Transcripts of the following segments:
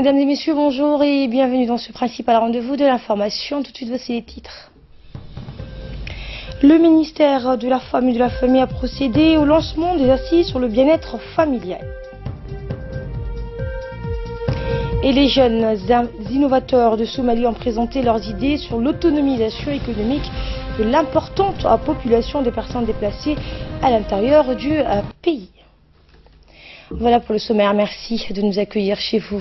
Mesdames et messieurs, bonjour et bienvenue dans ce principal rendez-vous de l'information. Tout de suite, voici les titres. Le ministère de la Femme et de la Famille a procédé au lancement des assises sur le bien-être familial. Et les jeunes innovateurs de Somalie ont présenté leurs idées sur l'autonomisation économique de l'importante population de personnes déplacées à l'intérieur du pays. Voilà pour le sommaire, merci de nous accueillir chez vous.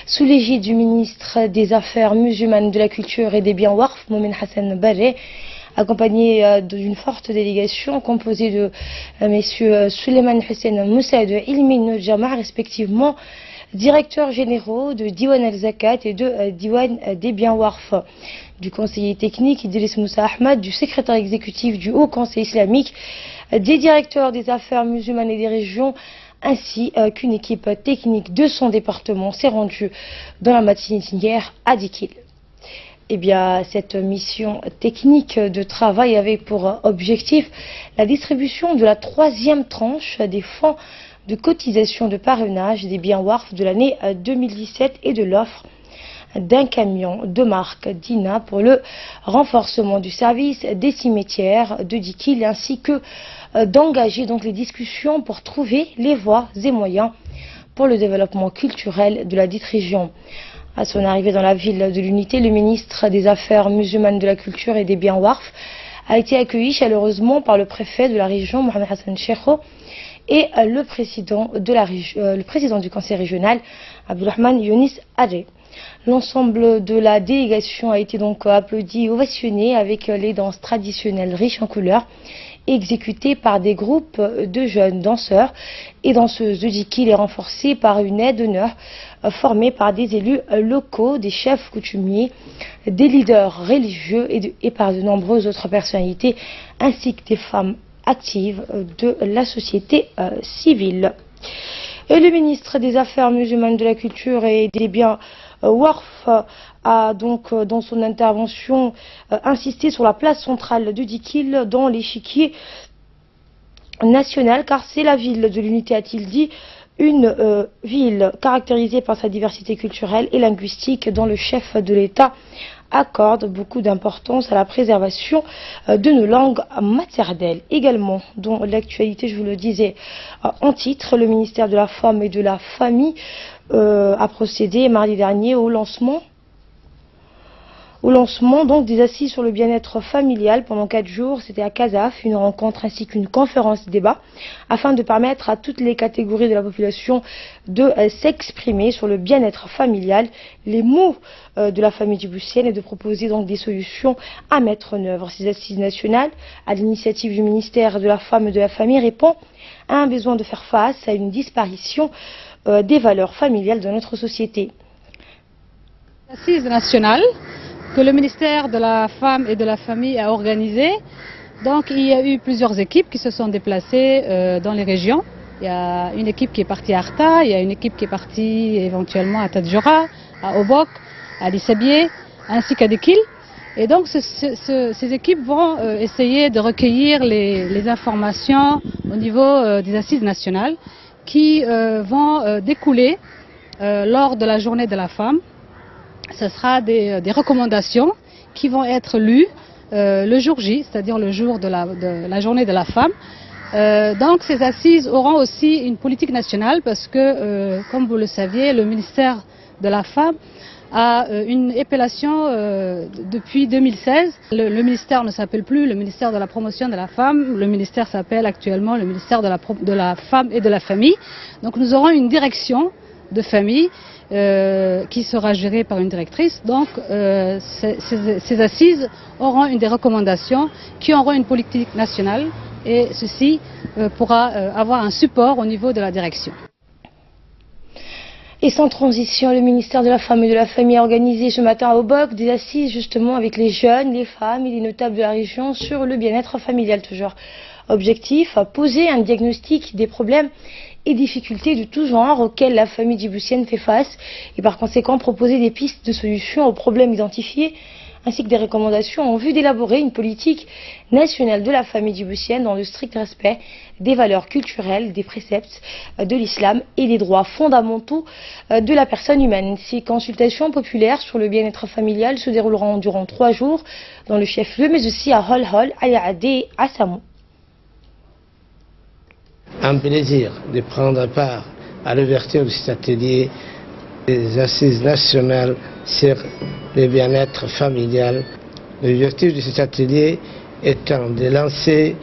Sous l'égide du ministre des Affaires musulmanes, de la Culture et des Biens Warf, Momin Hassan Barré, accompagné d'une forte délégation composée de messieurs Suleiman Hussein Moussa et de Ilmin Jama, respectivement directeurs généraux de Diwan al-Zakat et de Diwan des Biens Warf, du conseiller technique Idriss Moussa Ahmad, du secrétaire exécutif du Haut Conseil islamique, des directeurs des affaires musulmanes et des régions, ainsi qu'une équipe technique de son département s'est rendue dans la matinée d'hier à Dikil. Eh bien, cette mission technique de travail avait pour objectif la distribution de la 3e tranche des fonds de cotisation de parrainage des biens Warf de l'année 2017 et de l'offre d'un camion de marque Dina pour le renforcement du service des cimetières de Dikil, ainsi que d'engager donc les discussions pour trouver les voies et moyens pour le développement culturel de la dite région. À son arrivée dans la ville de l'Unité, le ministre des Affaires musulmanes, de la Culture et des Biens Warf a été accueilli chaleureusement par le préfet de la région, Mohamed Hassan Cheikho, et le président du conseil régional, Abdulrahman Younis Adé. L'ensemble de la délégation a été donc applaudi et ovationné avec les danses traditionnelles riches en couleurs, exécutées par des groupes de jeunes danseurs et danseuses de Dikil et renforcées par une aide d'honneur formée par des élus locaux, des chefs coutumiers, des leaders religieux et par de nombreuses autres personnalités, ainsi que des femmes actives de la société civile. Et le ministre des Affaires musulmanes, de la Culture et des Biens Warf a donc dans son intervention insisté sur la place centrale de Dikil dans l'échiquier national, car c'est la ville de l'Unité, a-t-il dit, une ville caractérisée par sa diversité culturelle et linguistique, dont le chef de l'État accorde beaucoup d'importance à la préservation de nos langues maternelles. Également, dans l'actualité, je vous le disais en titre, le ministère de la Femme et de la Famille a procédé mardi dernier au lancement donc des assises sur le bien-être familial pendant 4 jours. C'était à Kazaf, une rencontre ainsi qu'une conférence débat afin de permettre à toutes les catégories de la population de s'exprimer sur le bien-être familial, les maux de la famille djiboutienne, et de proposer donc des solutions à mettre en œuvre. Ces assises nationales, à l'initiative du ministère de la Femme et de la Famille, répond à un besoin de faire face à une disparition des valeurs familiales de notre société. Assises nationales que le ministère de la Femme et de la Famille a organisé. Donc il y a eu plusieurs équipes qui se sont déplacées dans les régions. Il y a une équipe qui est partie à Arta, il y a une équipe qui est partie éventuellement à Tadjoura, à Obok, à Lissabié, ainsi qu'à Dikil. Et donc ces équipes vont essayer de recueillir les informations au niveau des assises nationales qui vont découler lors de la journée de la femme. Ce sera des recommandations qui vont être lues le jour J, c'est-à-dire le jour de la journée de la femme. Donc ces assises auront aussi une politique nationale parce que, comme vous le saviez, le ministère de la Femme a une épellation depuis 2016. Le ministère ne s'appelle plus le ministère de la promotion de la femme, le ministère s'appelle actuellement le ministère de la Femme et de la Famille. Donc nous aurons une direction de famille qui sera gérée par une directrice. Donc ces assises auront des recommandations qui auront une politique nationale, et ceci pourra avoir un support au niveau de la direction. Et sans transition, le ministère de la Femme et de la Famille a organisé ce matin à Obok des assises justement avec les jeunes, les femmes et les notables de la région sur le bien-être familial. Toujours objectif, poser un diagnostic des problèmes et difficultés de tout genre auxquelles la famille djiboutienne fait face, et par conséquent proposer des pistes de solutions aux problèmes identifiés, ainsi que des recommandations en vue d'élaborer une politique nationale de la famille djiboutienne dans le strict respect des valeurs culturelles, des préceptes de l'islam et des droits fondamentaux de la personne humaine. Ces consultations populaires sur le bien-être familial se dérouleront durant 3 jours dans le chef-lieu, mais aussi à Hol-Hol, à Yaadé et à Samou. Un plaisir de prendre part à l'ouverture de cet atelier des assises nationales sur le bien-être familial. L'objectif de cet atelier étant de lancer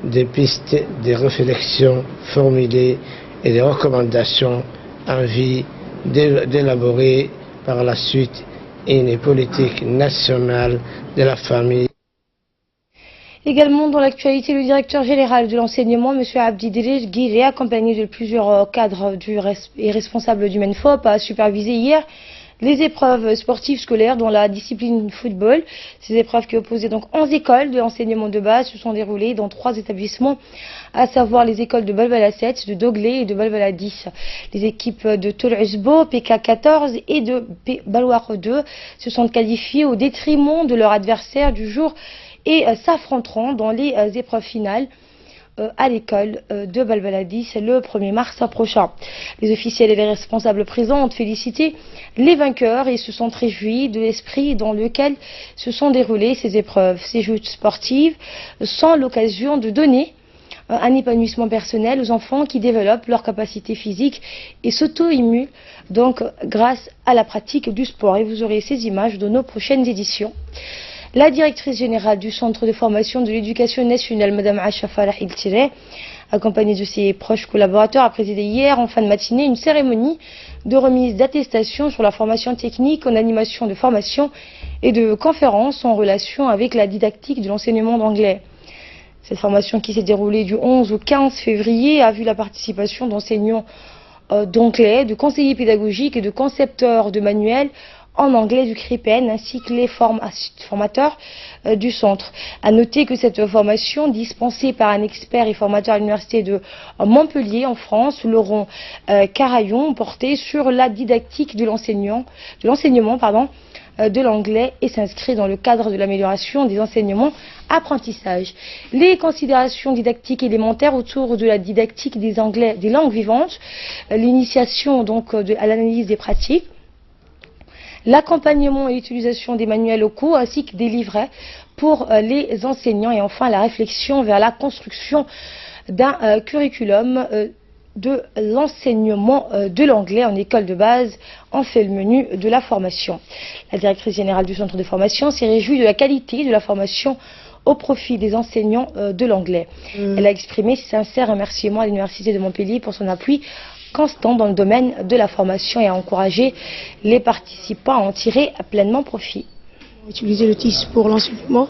des pistes de réflexion formulées et des recommandations en vue d'élaborer par la suite une politique nationale de la famille. Également dans l'actualité, le directeur général de l'enseignement, M. Abdidir Guiré, accompagné de plusieurs cadres et responsables du MENFOP, a supervisé hier les épreuves sportives scolaires dans la discipline football. Ces épreuves qui opposaient donc 11 écoles de l'enseignement de base se sont déroulées dans 3 établissements, à savoir les écoles de Balbala 7, de Doglé et de Balbala 10. Les équipes de Tol Usbo, PK 14 et de Balwar 2 se sont qualifiées au détriment de leur adversaire du jour et s'affronteront dans les épreuves finales à l'école de Balbala 10 le 1er mars prochain. Les officiels et les responsables présents ont félicité les vainqueurs et se sont réjouis de l'esprit dans lequel se sont déroulées ces épreuves. Ces jeux sportifs sont l'occasion de donner un épanouissement personnel aux enfants qui développent leur capacité physique et s'auto-émulent donc grâce à la pratique du sport. Et vous aurez ces images dans nos prochaines éditions. La directrice générale du Centre de formation de l'éducation nationale, Mme Acha Farah El-Tiré, accompagnée de ses proches collaborateurs, a présidé hier en fin de matinée une cérémonie de remise d'attestation sur la formation technique en animation de formation et de conférences en relation avec la didactique de l'enseignement d'anglais. Cette formation qui s'est déroulée du 11 au 15 février a vu la participation d'enseignants d'anglais, de conseillers pédagogiques et de concepteurs de manuels en anglais du CRIPEN, ainsi que les formateurs du centre. À noter que cette formation, dispensée par un expert et formateur à l'université de Montpellier en France, Laurent Carayon, portait sur la didactique de l'enseignement de l'anglais et s'inscrit dans le cadre de l'amélioration des enseignements apprentissage. Les considérations didactiques élémentaires autour de la didactique des langues vivantes, l'initiation donc à l'analyse des pratiques, l'accompagnement et l'utilisation des manuels locaux ainsi que des livrets pour les enseignants et enfin la réflexion vers la construction d'un curriculum de l'enseignement de l'anglais en école de base en fait le menu de la formation. La directrice générale du centre de formation s'est réjouie de la qualité de la formation au profit des enseignants de l'anglais. Elle a exprimé ses sincères remerciements à l'université de Montpellier pour son appui constant dans le domaine de la formation et a encouragé les participants à en tirer pleinement profit. Utiliser le TIS pour l'enseignement,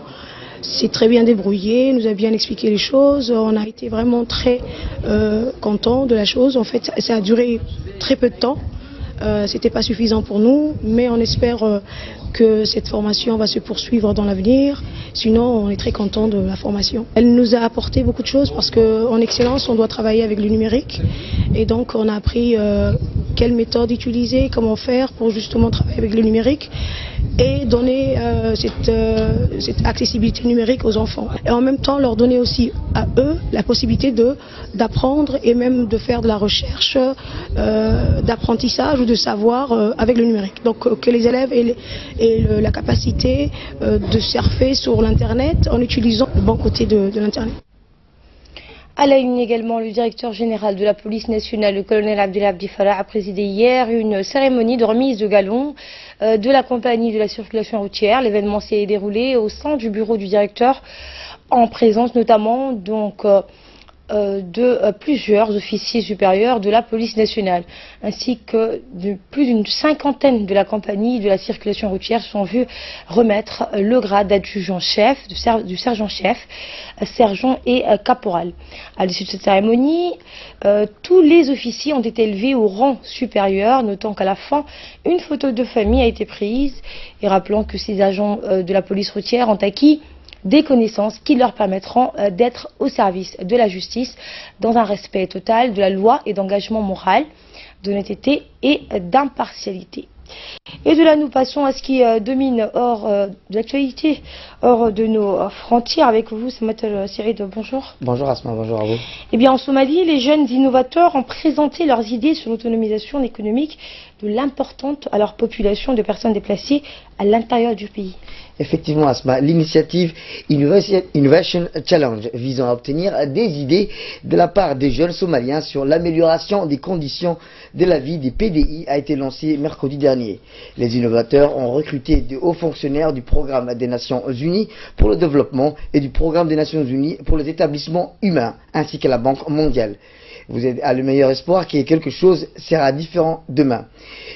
c'est très bien débrouillé, nous a bien expliqué les choses, on a été vraiment très contents de la chose. En fait, ça a duré très peu de temps, c'était pas suffisant pour nous, mais on espère que cette formation va se poursuivre dans l'avenir. Sinon, on est très content de la formation. Elle nous a apporté beaucoup de choses parce qu'en excellence, on doit travailler avec le numérique. Et donc, on a appris quelle méthode utiliser, comment faire pour justement travailler avec le numérique et donner cette accessibilité numérique aux enfants. Et en même temps, leur donner aussi à eux la possibilité d'apprendre et même de faire de la recherche, d'apprentissage ou de savoir avec le numérique. Donc, que les élèves aient la capacité de surfer sur l'Internet en utilisant le bon côté de l'Internet. À la une également, le directeur général de la police nationale, le colonel Abdellah Abdi Farah, a présidé hier une cérémonie de remise de galons de la compagnie de la circulation routière. L'événement s'est déroulé au sein du bureau du directeur en présence notamment donc de plusieurs officiers supérieurs de la police nationale, ainsi que de plus d'une cinquantaine de la compagnie de la circulation routière sont vus remettre le grade d'adjudant-chef, du sergent-chef, sergent et caporal. À l'issue de cette cérémonie, tous les officiers ont été élevés au rang supérieur, notant qu'à la fin, une photo de famille a été prise et rappelant que ces agents de la police routière ont acquis des connaissances qui leur permettront d'être au service de la justice dans un respect total de la loi et d'engagement moral, d'honnêteté et d'impartialité. Et de là, nous passons à ce qui domine hors de l'actualité, hors de nos frontières. Avec vous, Samuel Sirid, bonjour. Bonjour Asma, bonjour à vous. Eh bien, en Somalie, les jeunes innovateurs ont présenté leurs idées sur l'autonomisation économique de l'importante à leur population de personnes déplacées à l'intérieur du pays. Effectivement, Asma, l'initiative Innovation Challenge visant à obtenir des idées de la part des jeunes somaliens sur l'amélioration des conditions de la vie des PDI a été lancée mercredi dernier. Les innovateurs ont recruté de hauts fonctionnaires du programme des Nations Unies pour le développement et du programme des Nations Unies pour les établissements humains, ainsi qu'à la Banque mondiale. Vous êtes à le meilleur espoir que quelque chose sera différent demain.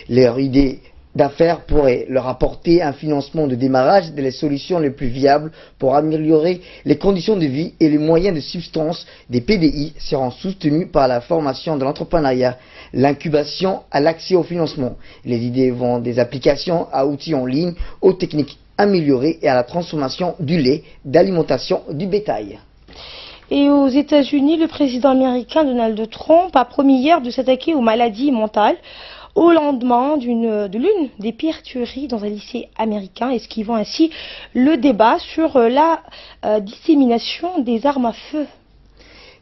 Leur idée d'affaires pourrait leur apporter un financement de démarrage des solutions les plus viables pour améliorer les conditions de vie, et les moyens de subsistance des PDI seront soutenus par la formation de l'entrepreneuriat, l'incubation à l'accès au financement. Les idées vont des applications à outils en ligne, aux techniques améliorées et à la transformation du lait, d'alimentation du bétail. Et aux États-Unis, le président américain Donald Trump a promis hier de s'attaquer aux maladies mentales au lendemain de l'une des pires tueries dans un lycée américain, esquivant ainsi le débat sur la dissémination des armes à feu.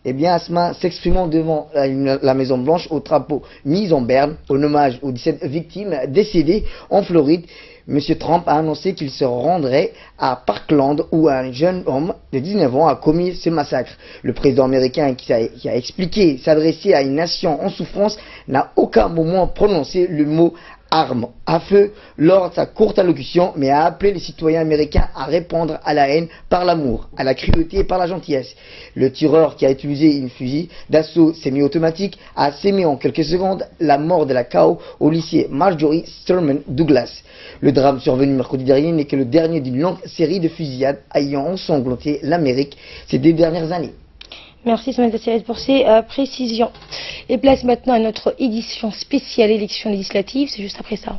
Eh bien, Asma, s'exprimant devant la Maison-Blanche au drapeau mis en berne, en hommage aux 17 victimes décédées en Floride, M. Trump a annoncé qu'il se rendrait à Parkland où un jeune homme de 19 ans a commis ce massacre. Le président américain qui a expliqué s'adresser à une nation en souffrance n'a aucun moment prononcé le mot armes à feu lors de sa courte allocution, mais a appelé les citoyens américains à répondre à la haine par l'amour, à la cruauté et par la gentillesse. Le tireur, qui a utilisé une fusil d'assaut semi-automatique, a sémé en quelques secondes la mort de la chaos au lycée Marjory Stoneman Douglas. Le drame survenu mercredi dernier n'est que le dernier d'une longue série de fusillades ayant ensanglanté l'Amérique ces 2 dernières années. Merci Samuel Tassiret pour ces précisions. Et place maintenant à notre édition spéciale élection législative, c'est juste après ça.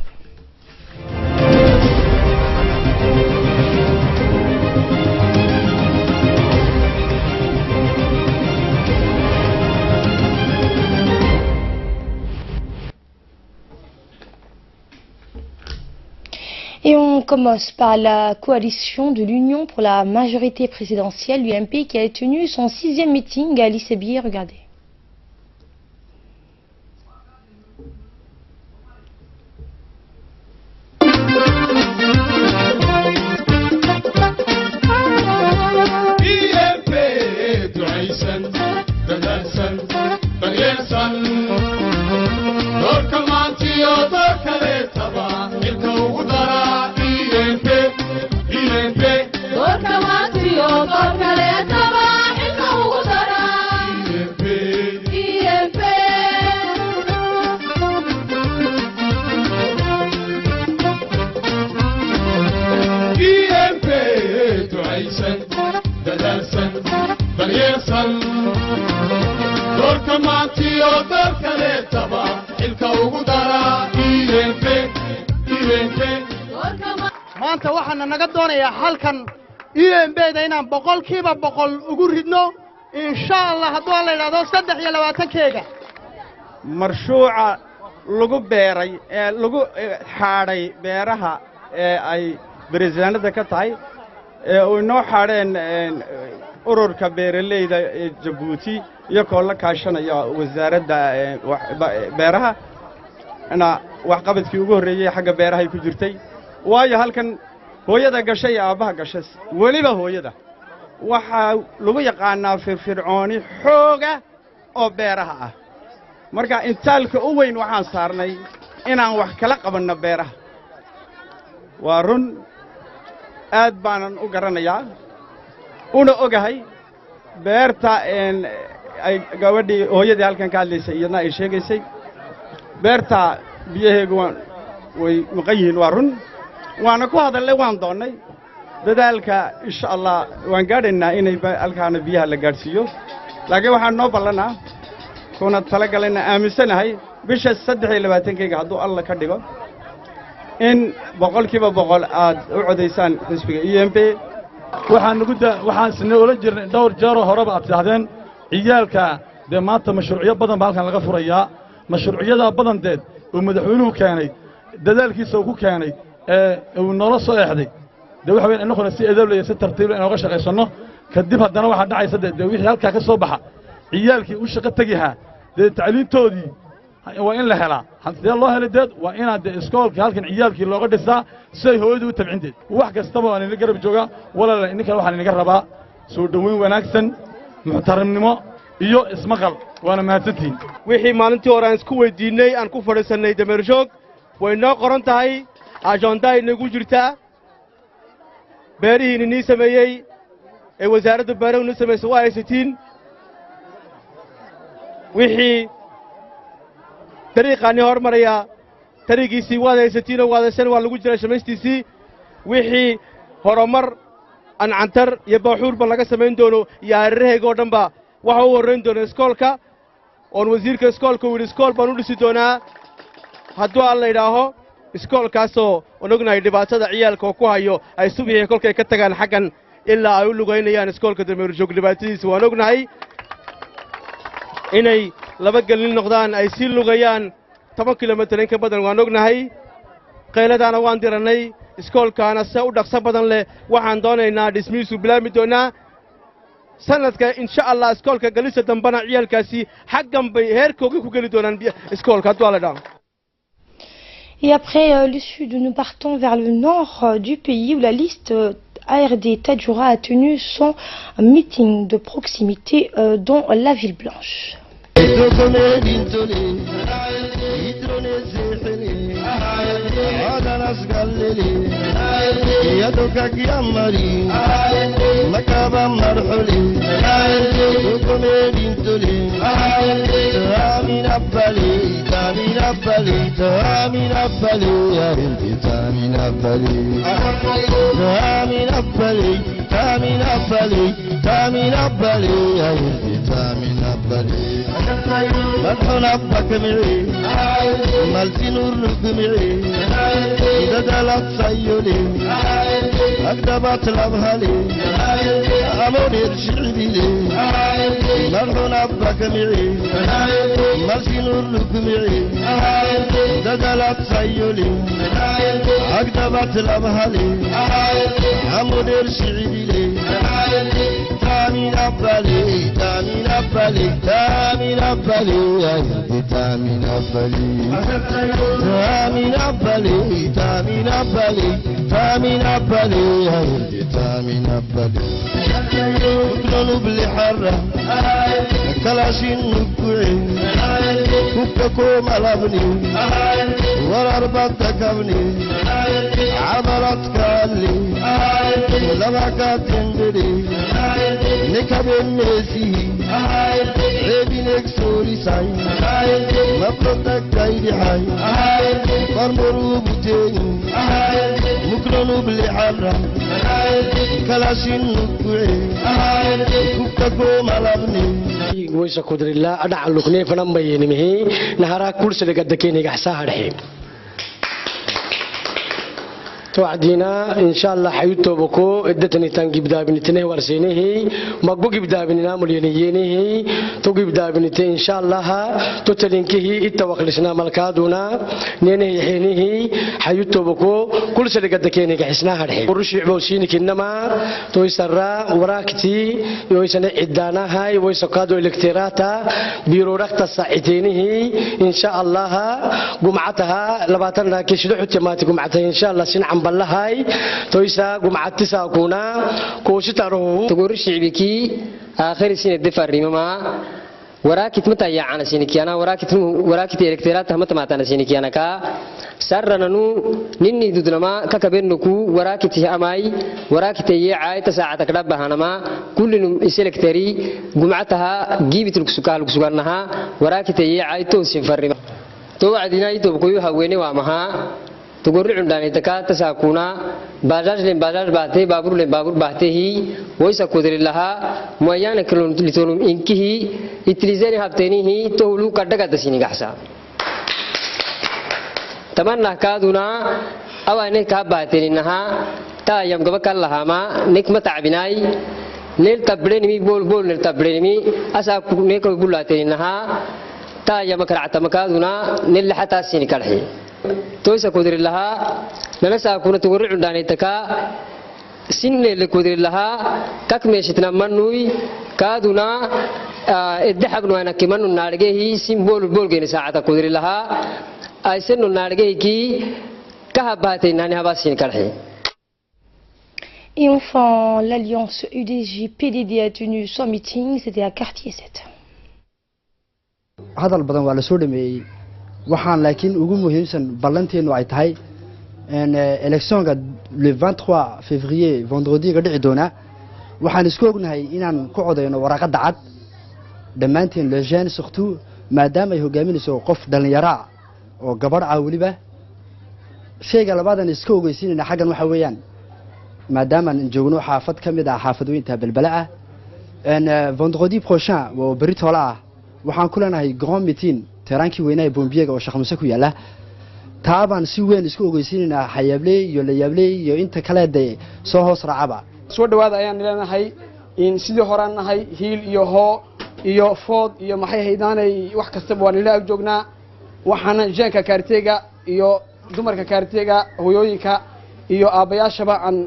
Et on commence par la coalition de l'Union pour la majorité présidentielle, l'UMP, qui a tenu son 6e meeting à Lisebier. Regardez. maanta waxaan naga doonayaa halkan UMB-da inaan boqolkiiba boqol ugu ridno insha Allah haddii la yiraahdo 23-keega marshuuca lagu beeray ee lagu xaaday beeraha ee ay bariisaanada ka tahay ee oo noo xaadeen ururka beeraleyda ee Djibouti iyo koola kaashanaya wasaaradda beeraha ana wax qabadkii ugu horeeyay xagga beeraha ay ku jirtay waayo halkan hooyada gashay aabaha gashay waliba hooyada waxa lagu yaqaanaa firfircooni xooga oo beeraha ah marka intaalka u weyn waxaan saarnay inaan wax kala qabanno beeraha waa run aad baanan u garanayaa una ogahay beerta ay gabadhii hooyadii halkan ka hadlaysay iyadna ay sheegaysay beerta biyaheegu way maqan yihiin waa run waana ku hadalay waan doonay dadaalka insha Allah waan gaadhaynaa inay halkaana biyaha la gaarsiiyo laakiin waxaan noo ballanaa kuna talagalana aaminsanahay bisha 23-keega hadduu Allah ka dhigo in boqolkiiba boqol aad u codaysaan xisbiga UMP waxaan sinay ula jirnay dhowr jeer horeba aad tidhaahdeen ciyaalka dee maanta mashruucyo badan baa halkan laga furayaa mashruucyada badanteed oo madaxweynuhu keenay dadaalkiisa uu ku keenay uu nolol soo eexday de waxa weyn annaguna si edeb leh si tartiib leh inooga shaqaysano kadib haddana waxa dhacaysa de wixii halka ka soo baxa ciyaalkii u shaqo tagiha de tacliintoodii waa in la helaa hadii loo helo dad waa in aad iskoolka halkan ciyaalkii looga dhisaa si ay hooyadu u tabcinteed wax kastaba aan ina garab jooga walaal ininka waxaan inaga rabaa soo dhaweyn wanaagsan muxtaramnimo iyo ismaqal waana mahadsantiin wixii maalintii hore aan isku weydiinay aan ku fadhiisanay dameer joog way noo qoran tahay ajoonda inagu jirtaa beerihiin inii sameeyey ee wasaaradda beeraha inuu sameysay waa haysatiin wixii dariiqaani hormaraya tariigiisii waad haysatiin oo waadaysan waa lagu jiraa shamaystiisii wixii horumar ancantar iyo baaxuurba laga samayn doono iyo hareerahayga oo dhanba waxa u horrayn doona iskoolka oon wasiirka iskoolka uu yidhi iskool baan u dhisi doonaa hadduu alla idhaaho iskoolkaasoo aan ognahay dhibaatada ciyaalka oo ku hayo ay subixii kolkay ka tagaan xaggan ilaa ay u lugaynayaan iskoolka dameerjoog dhibaatadiisa waan ognahay inay laba gelin noqdaan ay sii lugayaan 10 kilomitir in ka badan waan ognahay qayladaana waan dirannay iskoolkaana se u dhaqso badan leh waxaan doonaynaa dhismihiisu bilaami doonaa sanadka insha allah iskoolka galisa dambana ciyaalkaasi xaggan bay heerkooga ku geli doonaan iskoolka hadduu alla dhaho. Et après le sud, nous partons vers le nord du pays où la liste ARD Tadjoura a tenu son meeting de proximité dans la ville blanche. مدحون أبك معي مالتين الرق معي إذا دلت سيولي أكدبت لبهلي أمون يرشعبي لي مدحون أبك معي مالتين الرق معي إذا دلت سيولي أكدبت لبهلي أمون يرشعبي لي تامين أبالي تامين أبالي تامين أبالي تامين أبالي تامين أبالي تامين أبالي تامين أبالي تامين أبالي كلنا بلي حرة كلاشين نبوعي كوكاكو ملابني ورا ربطك ابني عبرتك اللي لما كاتندري نكب النسي عيبينك سوري ساي مبلغتك كايدي حي مرمرو بوتيني مكرنو بلي حرة كلاشين نبوعي كوكاكو ملابني ويسا قدر الله أدعى اللقنين فنمبيني مهي نهارا كل سلقة دكيني قحساها رحيم توعدينا إن شاء الله حيوتو بكو إدتني تنجيب دابنتنه ورسينه مقبو جيب دابننا مليانيينه تو جيب دابنته إن شاء الله تتلينكه إتوقلسنا ملكادونا نينه يحينه حيوتو بكو كل سلقة دكيني قحسناها رحيم ورشع بوسينك إنما تو يسرى وراكتي يويسنا عدانا هاي ويسقادو إلكتراتا بيرو ركتا ساعتينه إن شاء الله قمعتها لباتنا كشدو حتماتي قمعتها إن شاء الله سنعم بالله تويسا قمعتسا كونا كوشتارو تقول شعبكي آخر سنة دفر ريمما وراكت متى يعنا سينكيانا وراكت إلكترات هم تماتنا سينكيانا كا سرنانو نني دودنما ككبرنكو وراكت أماي وراكت يعاي تساعة كربها نما كل إسلكتري قمعتها جيبت لكسوكارنها وراكت يعاي توسين فريما توعدنا يتوبكوها ويني وامها تقول عندنا تكاد تساكونا باجاج لين باجاج باته بابور لين بابور باته هي ويسا قدر لها مويانا كلون لتونم إنكه يتلزاني هبتيني هي تولو كدك تسيني قحسا تمنى كادونا أو أنك هبتيني إنها تا يوم قبك الله ما نكمة تعبناي نيل تبريني بول نيل تبريني أساكو نيكو بولاتيني إنها تا يوم كرعت مكادونا نيل حتى سيني كرحي toysa kudiri lahaa nana saakuna tugurri cundhaanaytaka sinne le kudiri lahaa kak meeshitna mannui kaaduna edde xagnu ayna kimanu naadhigehi sin boolgeeni saacata kudiri lahaa aysenno naadhigehikii ka habbahataynaani habaasiin karxi. Et enfin, l'alliance UDJ-PDD a tenu son meeting, c'était à Quartier 7. hadal badan waa la soo dhameeyay waxaan laakiin ugu muhiimsan ballanteenu ay tahay électionka le 23 février vendredi ga dhici doona waxaan isku ognahay inaan ku codeyno waraqada cad dhammaanteen le jeune surtout maadaama ay hogaaminayso qof dhalinyaro oo gabadh ah waliba shayga labaadan isku ogeysiinayna xaggan waxa weeyaan maadaama aan joogno xaafad ka mid ah xaafadooyinta balbala ah vendredi prochain oo bari tola ah waxaan ku leenahay grand meeting teraankii weynaa ee bombiyega oo Sheekh Muuse ku yaala taabaan si weyn isku ogeysiinayna xayaabley iyo layaabley iyo inta kale ee soo hoos raacaba soo dhawaada ayaan leenahay in sidii horaan nahay hiil iyo hoo iyo food iyo maxay haydaanay wax kasta waan ila ag joognaa waxaan jeenka kaarteega iyo dumarka kaarteega hooyooyinka iyo aabayaashaba aan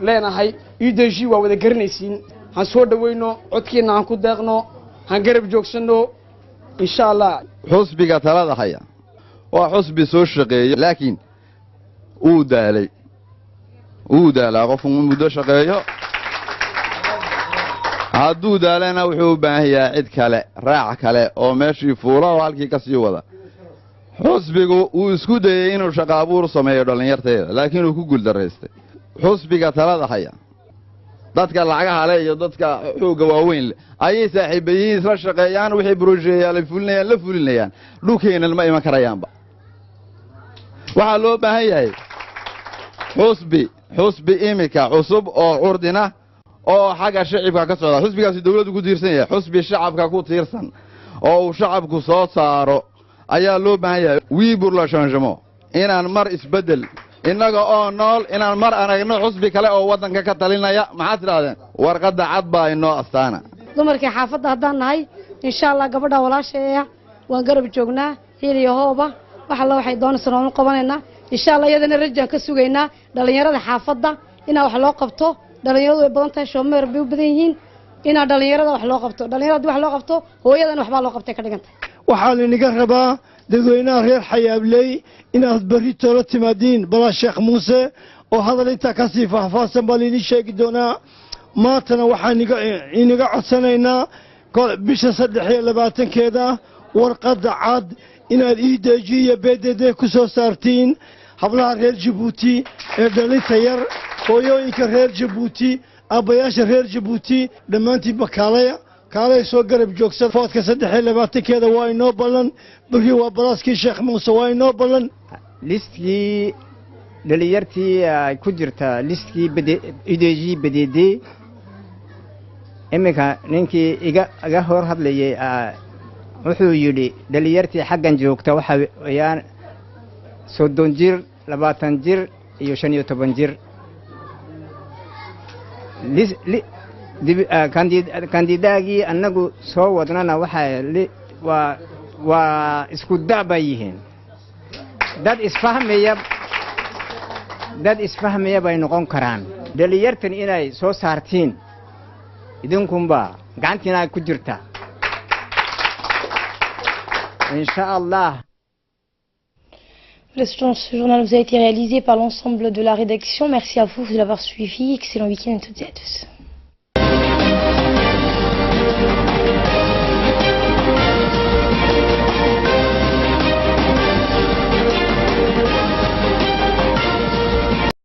leenahay UDJ waa wada garanaysiin han soo dhaweyno codkeena aan ku deeqno han garab joogsano insha Allah xusbiga talada haya waa xusbi soo shaqeeyo laakiin uu daalay qofku muddo shaqeeyo hadduu daalana wuxuu u baahan yahay cid kale raac kale oo meeshii fuula oo halkii ka sii wada xusbigu uu isku dayay inuu shaqo abuur sameeyo dhalinyarteeda laakiin uu ku guuldareystay xusbiga talada haya dadka lacagaha leh iyo dadka xooga waaweyn ayay saaxiibayiin isla shaqeeyaan wixii projectyaal la fulinayaan dhulkeena ma iman karayaanba waxa loo baahan yahay xusbi imika cusub oo curdina oo xaga shacabka ka socda xusbigaasi dawladdu ku tiirsan yahay xusbi shacabka ku tiirsan oo uu shacabku soo saaro ayaa loo baahan yahay wiibur la changement inaan mar isbedel innaga oo nool inaan mar aragno xusbi kale oo wadanka ka talinaya maxaad tirahdeen warqada cad baa inoo astaana dumarkii xaafadda haddaan nahay insha Allah gabadha walaasheeya waan garab joognaa hiliyo hooba wax alla waxay doonaysan oo qabanayna insha Allah iyadana rajaan ka sugaynaa dhalinyarada xaafadda inaa wax loo qabto dhalinyaradu way badan tahay shoomeer bay u badan yihiin inaa dhalinyarada wax loo qabto dhalinyarada wax loo qabto hooyadana waxba loo qabtay ka dhigantay waxaan inaga rabaa dadweynaha reer xayaabley inaad bari tolo timaadiin bala Sheekh Muuse oo hadal inta ka sii faahfaahsan bal idin sheegi doonaa maantana waxaan inaga codsanaynaa bisha 23keeda warqada cad inaad UDJ iyo PDD ku soo saartiin hablaha reer Djibouti ee dhalinta yar hooyooyinka reer Djibouti abayaasha reer Djibouti dhammaantiin bakaalaya kaalay soo garab joogsan foodka 23keeda waa inoo ballan bari waa balaaskii Sheekh Muuse waa inoo ballan listkii dhalinyartii ay ku jirta listkii UDJ PDD imika ninkii iga hor hadlayay wuxuu yidhi dhalinyartii xaggan joogta waxa weeyaan 30 jir 20 jir iyo 15 jir kandidaagii annagu soo wadnana waa isku da'ba yihiin dad isfahmaya bay noqon karaan dhalinyartan inay soo saartiin idinkunba gacantiina ku jirta insha Allah. Ce journal vous a été réalisé par l'ensemble de la rédaction. Merci à vous de l'avoir suivi. Excellent week-end à toutes et à tous.